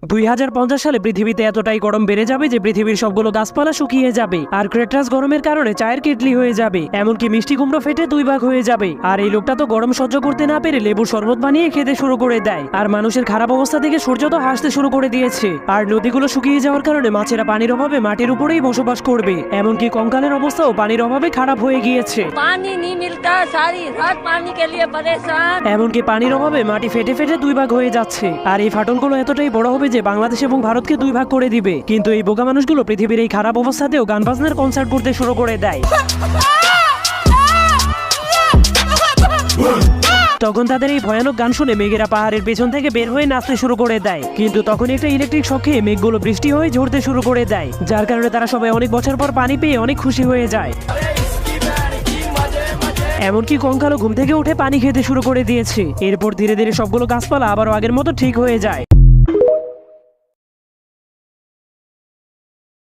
2050 সালে পৃথিবীতে এতটাই গরম বেড়ে যাবে যে পৃথিবীর সবগুলো গাছপালা শুকিয়ে যাবে আর ক্রেটাস গরমের কারণে চায়ের কেটলি হয়ে যাবে, এমনকি মিষ্টি কুমড়ো ফেটে 2 ভাগ হয়ে যাবে। আর এই লোকটা তো গরম সহ্য করতে না পেরে লেবুর শরবত বানিয়ে খেতে শুরু করে দেয়। আর মানুষের খারাপ অবস্থা থেকে সূর্য তো হাসতে শুরু করে দিয়েছে। আর নদীগুলো শুকিয়ে যাওয়ার কারণে মাছেরা পানির অভাবে মাটির উপরেই বসবাস করবে, এমনকি কঙ্কালের অবস্থাও পানির অভাবে খারাপ হয়ে গিয়েছে। पानी नहीं मिलता, सारी रात पानी के लिए परेशान। এমনকি পানির অভাবে মাটি ফেটে ফেটে 2 ভাগ হয়ে যাচ্ছে। আর এই ফাটলগুলো এতটাই বড় হবে যে বাংলাদেশ এবং ভারতকে 2 ভাগ করে দিবে। কিন্তু এই বোকা মানুষগুলো পৃথিবীর এই খারাপ অবস্থাতেও গান বাজনার কনসার্ট করতে শুরু করে দেয়। তখন তাদের এই ভয়ানক গান শুনে মেঘেরা পাহাড়ের পেছন থেকে বের হয়ে নাচতে শুরু করে দেয়। কিন্তু তখন একটা ইলেকট্রিক শক খেয়ে মেঘগুলো বৃষ্টি হয়ে ঝরতে শুরু করে দেয়, যার কারণে তারা সবাই অনেক বছর পর পানি পেয়ে অনেক খুশি হয়ে যায়। এমনকি কঙ্কালও ঘুম থেকে উঠে পানি খেতে শুরু করে দিয়েছে। এরপর ধীরে ধীরে সবগুলো গাছপালা আবারও আগের মতো ঠিক হয়ে যায়।